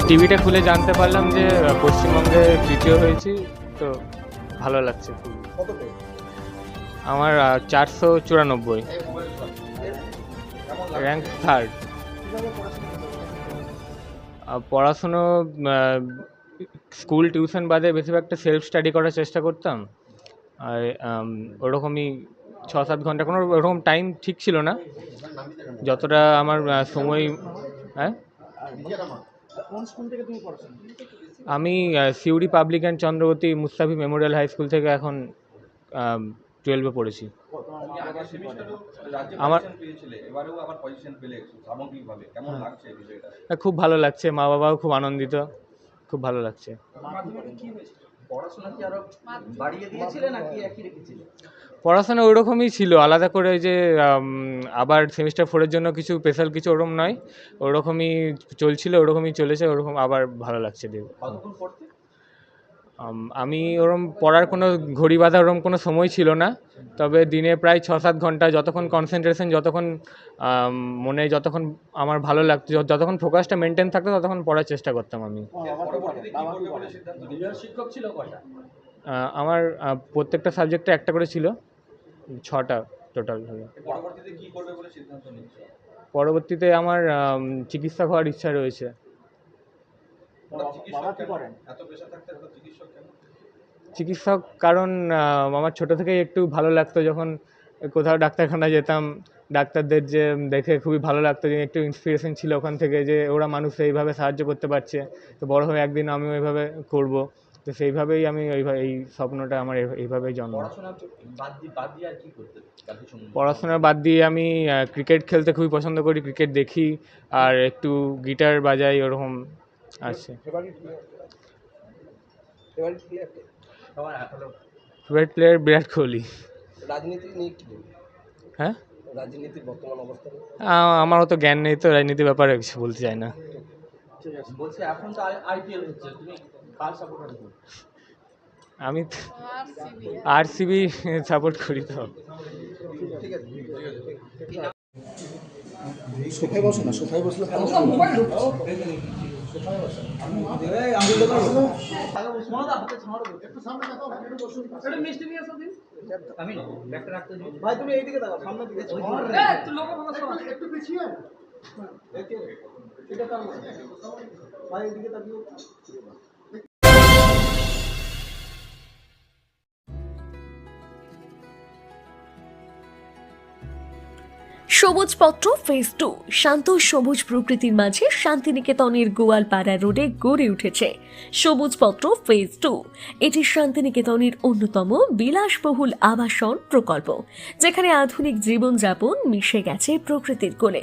টিভিটা খুলে জানতে পারলাম যে পশ্চিমবঙ্গে তৃতীয় হয়েছি, তো ভালো লাগছে খুব। আমার 494, র্যাঙ্ক 3rd। পড়াশুনো স্কুল টিউশন বাদে বেশিরভাগটা সেলফ স্টাডি করার চেষ্টা করতাম। আর ওরকমই 6-7 ঘন্টা, কোনো ওরকম টাইম ঠিক ছিল না, যতটা আমার সময়। হ্যাঁ, আমি Suri public and Chandrabati Mustafi memorial high school থেকে এখন 12-এ পড়েছি। আমার খুব ভালো লাগছে, মা বাবাও খুব আনন্দিত, খুব ভালো লাগছে। পড়াশোনা ওরকমই ছিল, আলাদা করে যে আবার সেমিস্টার 4-এর জন্য কিছু স্পেশাল কিছু ওরকম নয়, ওরকমই চলছিল, ওরকমই চলেছে, ওরকম আবার ভালো লাগছে। আমি ওরকম পড়ার কোনো ঘড়ি বাঁধা ওরকম কোনো সময় ছিল না, তবে দিনে প্রায় 6-7 ঘন্টা, যতক্ষণ কনসেন্ট্রেশন, যতক্ষণ মনে, যতক্ষণ আমার ভালো লাগতো, যতক্ষণ ফোকাসটা মেনটেন থাকতো, ততক্ষণ পড়ার চেষ্টা করতাম আমি। আমার প্রত্যেকটা সাবজেক্টে একটা করে ছিল, 6টা টোটাল। পরবর্তীতে আমার চিকিৎসক হওয়ার ইচ্ছা রয়েছে। চিকিৎসক কারণ আমার ছোট থেকেই একটু ভালো লাগতো, যখন কোথাও ডাক্তারখানা যেতাম, ডাক্তারদের যে দেখে খুবই ভালো লাগতো, যে একটু ইন্সপিরেশন ছিল ওখান থেকে, যে ওরা মানুষ এইভাবে সাহায্য করতে পারছে, তো বড় হয়ে একদিন আমি ওইভাবে করব, তো সেইভাবেই আমি এই স্বপ্নটা আমার এইভাবেই জন্ম। পড়াশোনা বাদ দিয়ে আমি ক্রিকেট খেলতে খুবই পছন্দ করি, ক্রিকেট দেখি, আর একটু গিটার বাজাই, ওরকম আছে। Favourite player Virat Kohli. হ্যাঁ, আমার অত জ্ঞান নেই তো, রাজনীতির ব্যাপারে কিছু বলতে চাই না। আমি আরসিবি সাপোর্ট করি তো। সোফায় বসো না, সোফায় বসলে ভাই তুমি এইদিকে দেখো, সামনের দিকে একটু পিছিয়ে ভাই এইদিকে তাকিয়ে। সবুজপত্র ফেজ 2 শান্ত সবুজ প্রকৃতির মাঝে শান্তিনিকেতনের গোয়ালপাড়া রোডে গড়ে উঠেছে সবুজপত্র ফেজ 2। এটি শান্তিনিকেতনের অন্যতম বিলাসবহুল আবাসন প্রকল্প, যেখানে আধুনিক জীবনযাপন মিশে গেছে প্রকৃতির কোলে।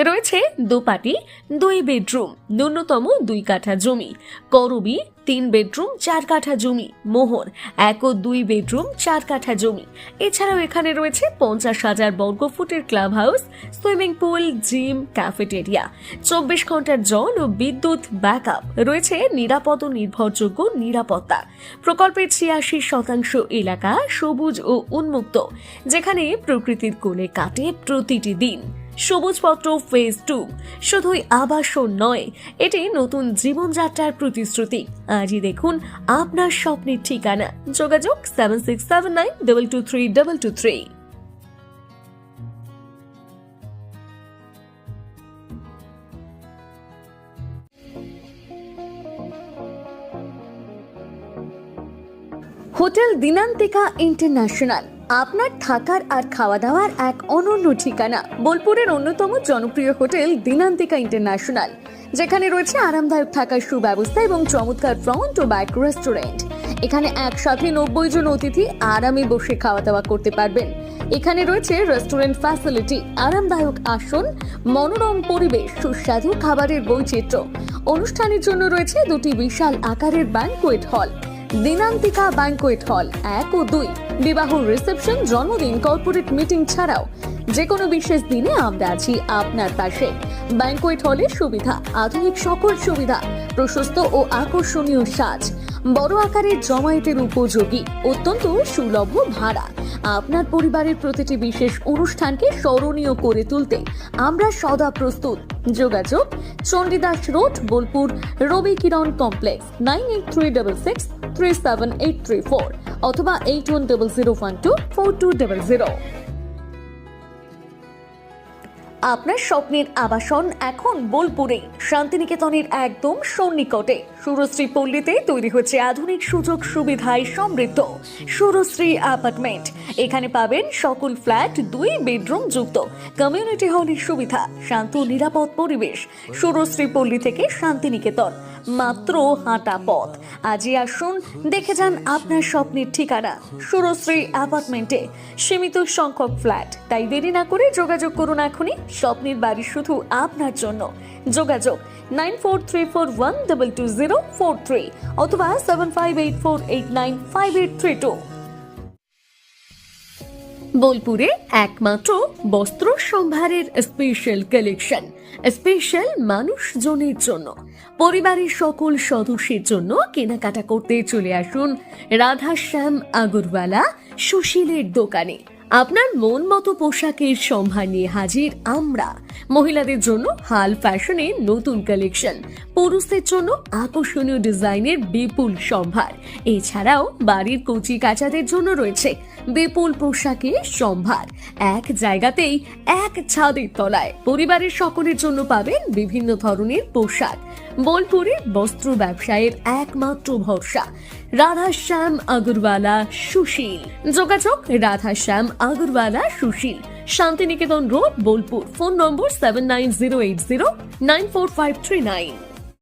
রয়েছে দোপাটি, 2 বেডরুম, ন্যূনতম 2 কাঠা জমি, করবি 3 বেডরুম 4 কাঠা জমি, মোহর 1 ও 2 বেডরুম 4 কাঠা জমি। এছাড়াও এখানে রয়েছে 50,000 বর্গফুটের club house, swimming pool, gym, cafeteria, 24 ঘন্টার জল ও বিদ্যুৎ ব্যাকআপ। রয়েছে নিরাপদ ও নির্ভরযোগ্য নিরাপত্তা। প্রকল্পের 86% এলাকা সবুজ ও উন্মুক্ত, যেখানে প্রকৃতির কোলে কাটে প্রতিটি দিন। সবুজপত্র ফেজ 2 শুধুই আবাসন নয়, এটি নতুন জীবনযাত্রার প্রতিশ্রুতি। আজই দেখুন আপনার স্বপ্নের ঠিকানা। যোগাযোগ 7679223223। হোটেল দিনান্তিকা ইন্টারন্যাশনাল আপনার থাকার আর খাওয়া দাওয়ার এক অনন্য ঠিকানা। বোলপুরের অন্যতম জনপ্রিয় হোটেল দিনান্তিকা ইন্টারন্যাশনাল, যেখানে রয়েছে আরামদায়ক থাকার সুব্যবস্থা এবং চমৎকার ফ্রন্ট ও ব্যাক রেস্টুরেন্ট। এখানে একসাথে 90 জন অতিথি আরামে বসে খাওয়া দাওয়া করতে পারবেন। এখানে রয়েছে রেস্টুরেন্ট ফ্যাসিলিটি, আরামদায়ক আসন, মনোরম পরিবেশ, সুস্বাদু খাবারের বৈচিত্র্য। অনুষ্ঠানের জন্য রয়েছে 2টি বিশাল আকারের banquet hall, Dinantika banquet hall 1 ও 2। বিবাহ, রিসেপশন, জন্মদিন, কর্পোরেট মিটিং ছাড়াও যে কোনো বিশেষ দিনে আমরা আছি আপনার পাশে। ব্যাংকোয়েট হলের সুবিধা, আধুনিক সকল সুবিধা, প্রশস্ত ও আকর্ষণীয় সাজ, বড় আকারের জমায়েতের উপযোগী, অত্যন্ত সুলভ ভাড়া। আপনার পরিবারের প্রতিটি বিশেষ অনুষ্ঠানকে স্মরণীয় করে তুলতে আমরা সদা প্রস্তুত। যোগাযোগ চণ্ডীদাস রোড, বোলপুর, রবি কিরণ কমপ্লেক্স, 9836637834 অথবা 8100124200। আপনার স্বপ্নের আবাসন এখন বোলপুরে, শান্তিনিকেতনের একদম সন্নিকটে। সুরশ্রী পল্লীতে তৈরি হচ্ছে আধুনিক সুযোগ সুবিধায় সমৃদ্ধ সুরশ্রী অ্যাপার্টমেন্ট। এখানে পাবেন সকল ফ্ল্যাট 2 বেডরুম যুক্ত, কমিউনিটি হলের সুবিধা, শান্ত নিরাপদ পরিবেশ। সুরশ্রী পল্লী থেকে শান্তিনিকেতন মাত্র হাঁটা পথ। আজই আসুন, দেখে যান আপনার স্বপ্নের ঠিকানা সুরশ্রী অ্যাপার্টমেন্টে। সীমিত সংখ্যক ফ্ল্যাট, তাই দেরি না করে যোগাযোগ করুন এখনই। স্বপ্নের বাড়ি শুধু আপনার জন্য। যোগাযোগ 9434122043 অথবা 7584895832। বোলপুরে একমাত্র বস্ত্র সম্ভারের স্পেশাল কালেকশন, স্পেশাল মানুষজনের জন্য, পরিবারের সকল সদস্যের জন্য কেনাকাটা করতে চলে আসুন রাধাশ্যাম আগরওয়ালা সুশীলের দোকানে। আপনার মন মতো পোশাকের সম্ভার নিয়ে হাজির আমরা। মহিলাদের জন্য হাল ফ্যাশনের নতুন কালেকশন, পুরুষদের জন্য আকর্ষণীয় ডিজাইনের বিপুল সম্ভার। এছাড়াও বাড়ির কচি কাচাদের জন্য রয়েছে বিপুল পোশাকের সম্ভার। এক জায়গাতেই, এক ছাদের তলায় পরিবারের সকলের জন্য পাবেন বিভিন্ন ধরনের পোশাক। বোলপুরের বস্ত্র ব্যবসায়ের একমাত্র ভরসা রাধাশ্যাম আগরওয়ালা সুশীল। যোগাযোগ Radhashyam Agarwala Sushil, Santiniketan road, Bolpur. Phone number 7908094539।